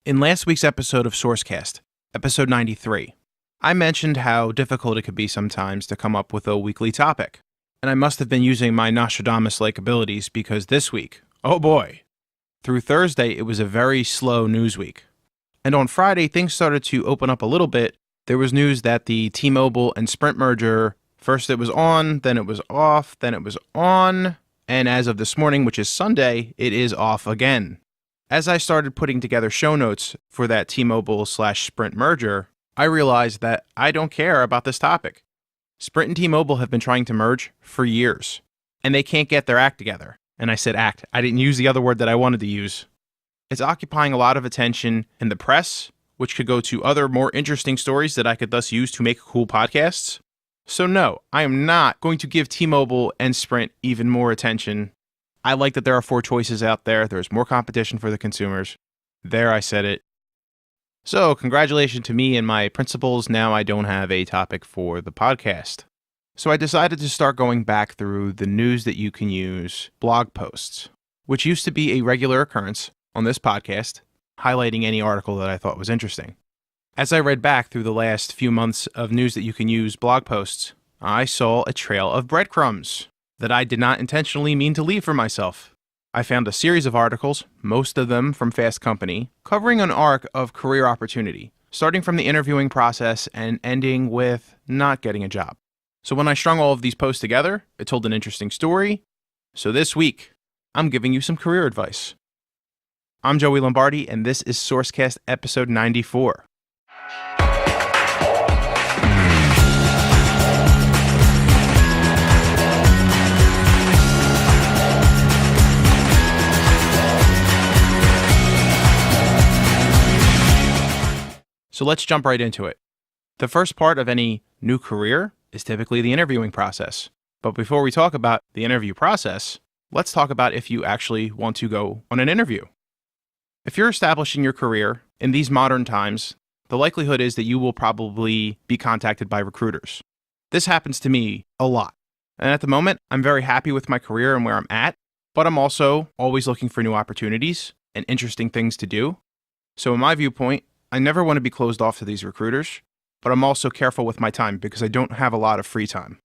In last week's episode of SourceCast, episode 93, I mentioned how difficult it could be sometimes to come up with a weekly topic. And I must have been using my Nostradamus-like abilities because this week, oh boy, through Thursday it was a very slow news week. And on Friday, things started to open up a little bit. There was news that the T-Mobile and Sprint merger, first it was on, then it was off, then it was on, and as of this morning, which is Sunday, it is off again. As I started putting together show notes for that T-Mobile/Sprint merger, I realized that I don't care about this topic. Sprint and T-Mobile have been trying to merge for years, and they can't get their act together. And I said act. I didn't use the other word that I wanted to use. It's occupying a lot of attention in the press, which could go to other more interesting stories that I could thus use to make cool podcasts. So no, I am not going to give T-Mobile and Sprint even more attention. I like that there are 4 choices out there. There's more competition for the consumers. There, I said it. So, congratulations to me and my principals. Now I don't have a topic for the podcast. So I decided to start going back through the news that you can use blog posts, which used to be a regular occurrence on this podcast, highlighting any article that I thought was interesting. As I read back through the last few months of news that you can use blog posts, I saw a trail of breadcrumbs that I did not intentionally mean to leave for myself. I found a series of articles, most of them from Fast Company, covering an arc of career opportunity, starting from the interviewing process and ending with not getting a job. So when I strung all of these posts together, it told an interesting story. So this week, I'm giving you some career advice. I'm Joey Lombardi, and this is SourceCast episode 94. So let's jump right into it. The first part of any new career is typically the interviewing process. But before we talk about the interview process, let's talk about if you actually want to go on an interview. If you're establishing your career in these modern times, the likelihood is that you will probably be contacted by recruiters. This happens to me a lot. And at the moment, I'm very happy with my career and where I'm at, but I'm also always looking for new opportunities and interesting things to do. So in my viewpoint, I never want to be closed off to these recruiters, but I'm also careful with my time because I don't have a lot of free time.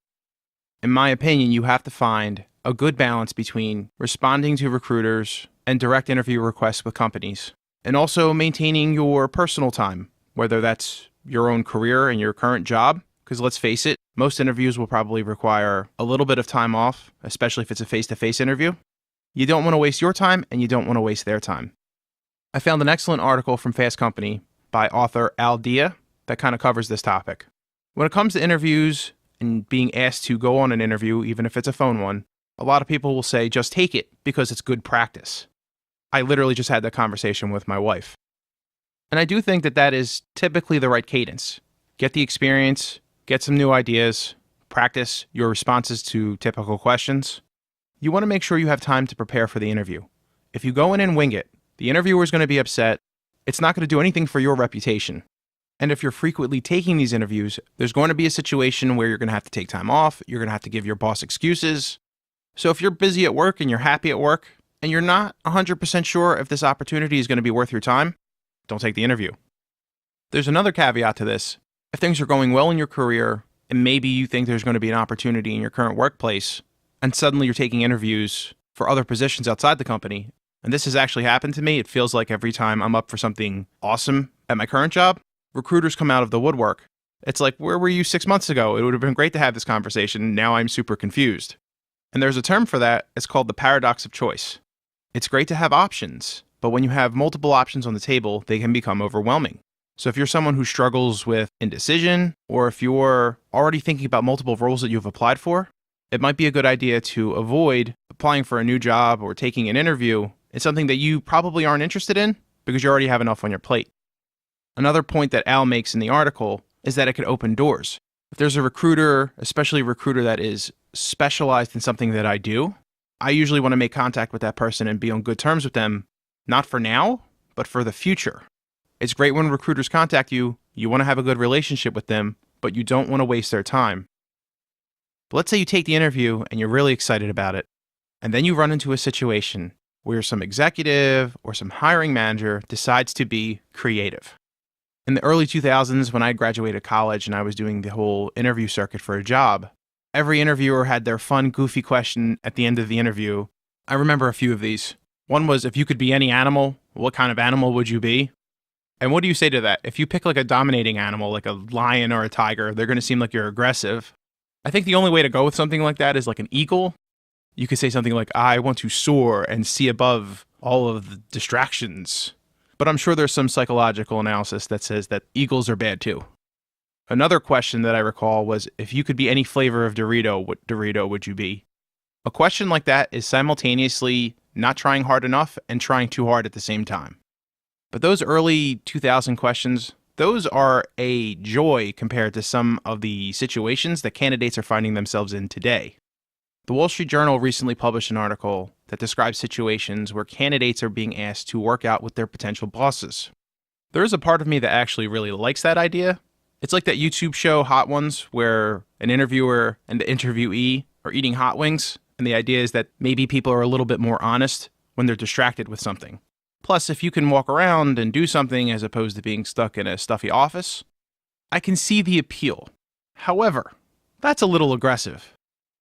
In my opinion, you have to find a good balance between responding to recruiters and direct interview requests with companies, and also maintaining your personal time, whether that's your own career and your current job, because let's face it, most interviews will probably require a little bit of time off, especially if it's a face-to-face interview. You don't want to waste your time, and you don't want to waste their time. I found an excellent article from Fast Company by author Al Dia that kind of covers this topic. When it comes to interviews and being asked to go on an interview, even if it's a phone one, a lot of people will say, just take it because it's good practice. I literally just had that conversation with my wife. And I do think that that is typically the right cadence. Get the experience, get some new ideas, practice your responses to typical questions. You want to make sure you have time to prepare for the interview. If you go in and wing it, the interviewer is going to be upset. It's not going to do anything for your reputation. And if you're frequently taking these interviews, there's going to be a situation where you're going to have to take time off. You're going to have to give your boss excuses. So if you're busy at work and you're happy at work and you're not 100% sure if this opportunity is going to be worth your time, don't take the interview. There's another caveat to this. If things are going well in your career and maybe you think there's going to be an opportunity in your current workplace and suddenly you're taking interviews for other positions outside the company, and this has actually happened to me. It feels like every time I'm up for something awesome at my current job, recruiters come out of the woodwork. It's like, where were you 6 months ago? It would have been great to have this conversation. Now I'm super confused. And there's a term for that. It's called the paradox of choice. It's great to have options, but when you have multiple options on the table, they can become overwhelming. So if you're someone who struggles with indecision, or if you're already thinking about multiple roles that you've applied for, it might be a good idea to avoid applying for a new job or taking an interview in something that you probably aren't interested in because you already have enough on your plate. Another point that Al makes in the article is that it could open doors. If there's a recruiter, especially a recruiter that is specialized in something that I do, I usually want to make contact with that person and be on good terms with them, not for now, but for the future. It's great when recruiters contact you, you want to have a good relationship with them, but you don't want to waste their time. But let's say you take the interview and you're really excited about it, and then you run into a situation where some executive or some hiring manager decides to be creative. In the early 2000s, when I graduated college and I was doing the whole interview circuit for a job, every interviewer had their fun, goofy question at the end of the interview. I remember a few of these. One was, if you could be any animal, what kind of animal would you be? And what do you say to that? If you pick like a dominating animal, like a lion or a tiger, they're going to seem like you're aggressive. I think the only way to go with something like that is like an eagle. You could say something like, I want to soar and see above all of the distractions. But I'm sure there's some psychological analysis that says that eagles are bad too. Another question that I recall was, if you could be any flavor of Dorito, what Dorito would you be? A question like that is simultaneously not trying hard enough and trying too hard at the same time. But those early 2000 questions, those are a joy compared to some of the situations that candidates are finding themselves in today. The Wall Street Journal recently published an article that describes situations where candidates are being asked to work out with their potential bosses. There is a part of me that actually really likes that idea. It's like that YouTube show Hot Ones, where an interviewer and the interviewee are eating hot wings, and the idea is that maybe people are a little bit more honest when they're distracted with something. Plus, if you can walk around and do something as opposed to being stuck in a stuffy office, I can see the appeal. However, that's a little aggressive.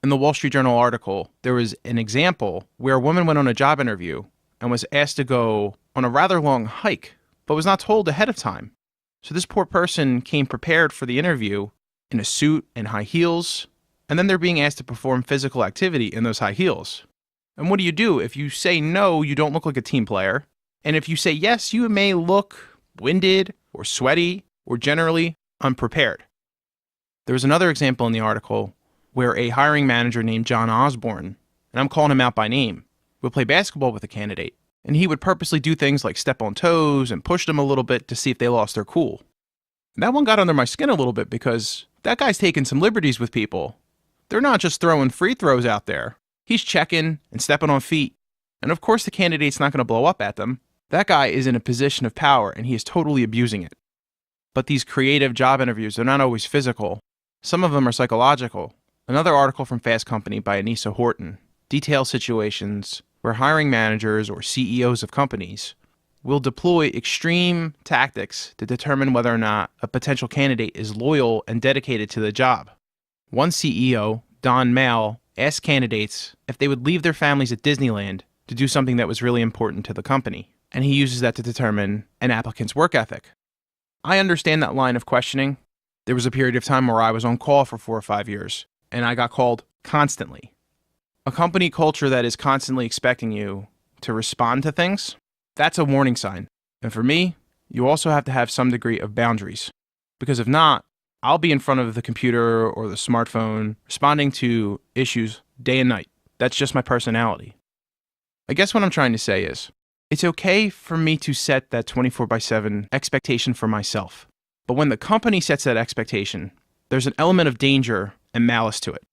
In the Wall Street Journal article, there was an example where a woman went on a job interview and was asked to go on a rather long hike, but was not told ahead of time. So this poor person came prepared for the interview in a suit and high heels, and then they're being asked to perform physical activity in those high heels. And what do? If you say no, you don't look like a team player. And if you say yes, you may look winded or sweaty or generally unprepared. There was another example in the article where a hiring manager named John Osborne, and I'm calling him out by name, would play basketball with a candidate, and he would purposely do things like step on toes and push them a little bit to see if they lost their cool. And that one got under my skin a little bit because that guy's taking some liberties with people. They're not just throwing free throws out there. He's checking and stepping on feet. And of course the candidate's not going to blow up at them. That guy is in a position of power and he is totally abusing it. But these creative job interviews, they're not always physical. Some of them are psychological. Another article from Fast Company by Anissa Horton details situations where hiring managers or CEOs of companies will deploy extreme tactics to determine whether or not a potential candidate is loyal and dedicated to the job. One CEO, Don Mail, asked candidates if they would leave their families at Disneyland to do something that was really important to the company, and he uses that to determine an applicant's work ethic. I understand that line of questioning. There was a period of time where I was on call for 4 or 5 years, and I got called constantly. A company culture that is constantly expecting you to respond to things, that's a warning sign. And for me, you also have to have some degree of boundaries. Because if not, I'll be in front of the computer or the smartphone responding to issues day and night. That's just my personality. I guess what I'm trying to say is, it's okay for me to set that 24/7 expectation for myself. But when the company sets that expectation, there's an element of danger and malice to it.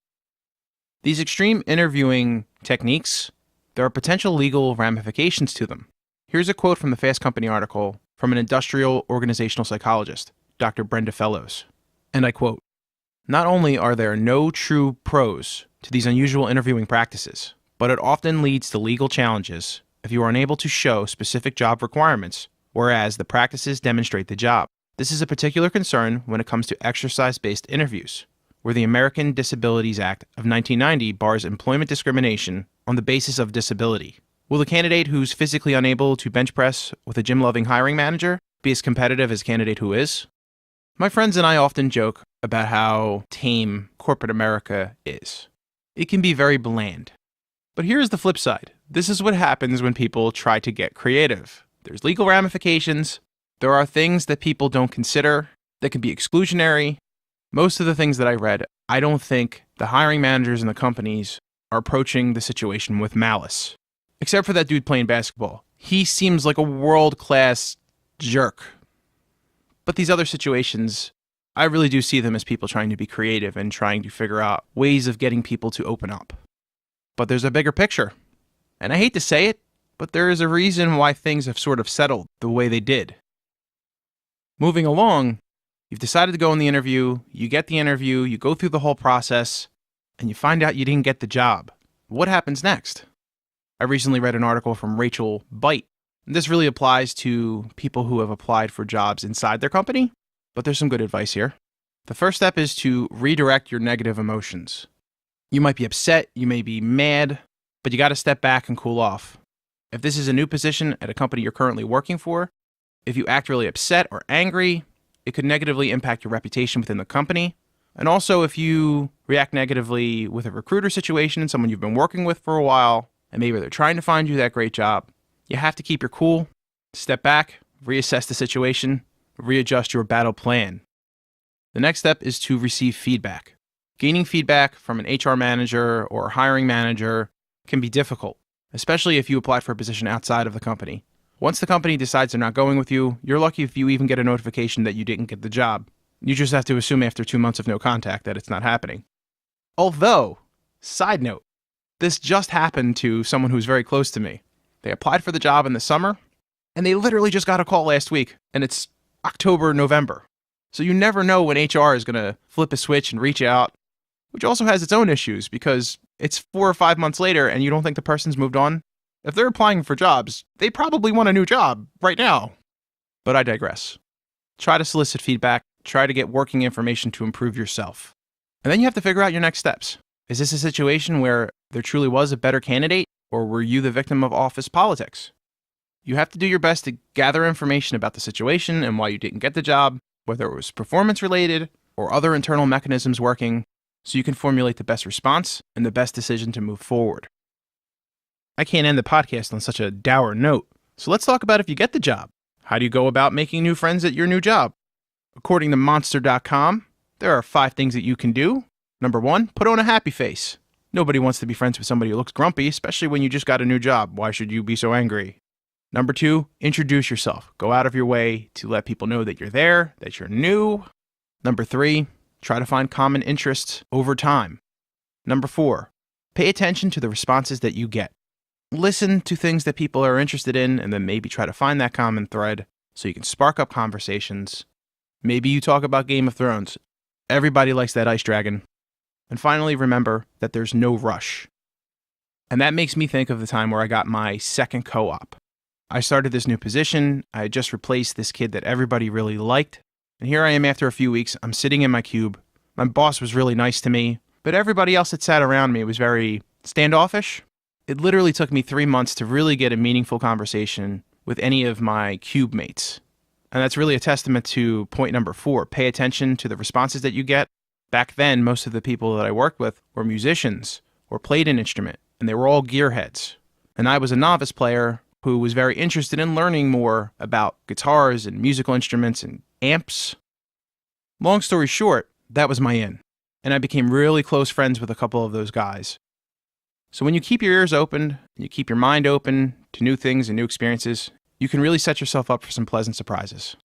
These extreme interviewing techniques, there are potential legal ramifications to them. Here's a quote from the Fast Company article from an industrial organizational psychologist, Dr. Brenda Fellows. And I quote, "Not only are there no true pros to these unusual interviewing practices, but it often leads to legal challenges if you are unable to show specific job requirements, whereas the practices demonstrate the job. This is a particular concern when it comes to exercise-based interviews, where the American Disabilities Act of 1990 bars employment discrimination on the basis of disability. Will the candidate who's physically unable to bench press with a gym-loving hiring manager be as competitive as a candidate who is?" My friends and I often joke about how tame corporate America is. It can be very bland. But here's the flip side. This is what happens when people try to get creative. There's legal ramifications. There are things that people don't consider that can be exclusionary. Most of the things that I read, I don't think the hiring managers and the companies are approaching the situation with malice. Except for that dude playing basketball. He seems like a world-class jerk. But these other situations, I really do see them as people trying to be creative and trying to figure out ways of getting people to open up. But there's a bigger picture. And I hate to say it, but there is a reason why things have sort of settled the way they did. Moving along, you've decided to go in the interview, you get the interview, you go through the whole process, and you find out you didn't get the job. What happens next? I recently read an article from Rachel Bite. This really applies to people who have applied for jobs inside their company, but there's some good advice here. The first step is to redirect your negative emotions. You might be upset, you may be mad, but you got to step back and cool off. If this is a new position at a company you're currently working for, if you act really upset or angry, it could negatively impact your reputation within the company. And also, if you react negatively with a recruiter situation, someone you've been working with for a while, and maybe they're trying to find you that great job, you have to keep your cool, step back, reassess the situation, readjust your battle plan. The next step is to receive feedback. Gaining feedback from an HR manager or hiring manager can be difficult, especially if you applied for a position outside of the company. Once the company decides they're not going with you, you're lucky if you even get a notification that you didn't get the job. You just have to assume after 2 months of no contact that it's not happening. Although, side note, this just happened to someone who's very close to me. They applied for the job in the summer, and they literally just got a call last week, and it's October, November. So you never know when HR is going to flip a switch and reach out, which also has its own issues because it's 4 or 5 months later and you don't think the person's moved on. If they're applying for jobs, they probably want a new job right now. But I digress. Try to solicit feedback. Try to get working information to improve yourself. And then you have to figure out your next steps. Is this a situation where there truly was a better candidate, or were you the victim of office politics? You have to do your best to gather information about the situation and why you didn't get the job, whether it was performance related or other internal mechanisms working, so you can formulate the best response and the best decision to move forward. I can't end the podcast on such a dour note, so let's talk about if you get the job. How do you go about making new friends at your new job? According to Monster.com, there are 5 things that you can do. Number 1, put on a happy face. Nobody wants to be friends with somebody who looks grumpy, especially when you just got a new job. Why should you be so angry? Number 2, introduce yourself. Go out of your way to let people know that you're there, that you're new. Number 3, try to find common interests over time. Number 4, pay attention to the responses that you get. Listen to things that people are interested in and then maybe try to find that common thread so you can spark up conversations. Maybe you talk about Game of Thrones. Everybody likes that ice dragon. And finally, remember that there's no rush. And that makes me think of the time where I got my second co-op. I started this new position. I had just replaced this kid that everybody really liked. And here I am after a few weeks. I'm sitting in my cube. My boss was really nice to me, but everybody else that sat around me was very standoffish. It literally took me 3 months to really get a meaningful conversation with any of my cube mates. And that's really a testament to point number 4, pay attention to the responses that you get. Back then, most of the people that I worked with were musicians or played an instrument, and they were all gearheads. And I was a novice player who was very interested in learning more about guitars and musical instruments and amps. Long story short, that was my in. And I became really close friends with a couple of those guys. So when you keep your ears open, and you keep your mind open to new things and new experiences, you can really set yourself up for some pleasant surprises.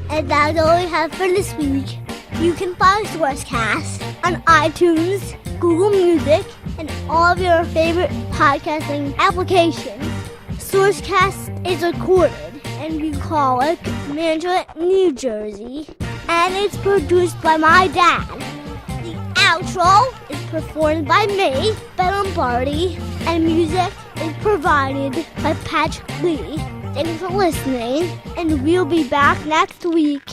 And that's all we have for this week. You can find SourceCast on iTunes, Google Music, and all of your favorite podcasting applications. SourceCast is recorded in Bucolic, Mantua, New Jersey, and it's produced by my dad. The outro is performed by me, Ben Lombardi, and music is provided by Patrick Lee. Thanks for listening, and we'll be back next week.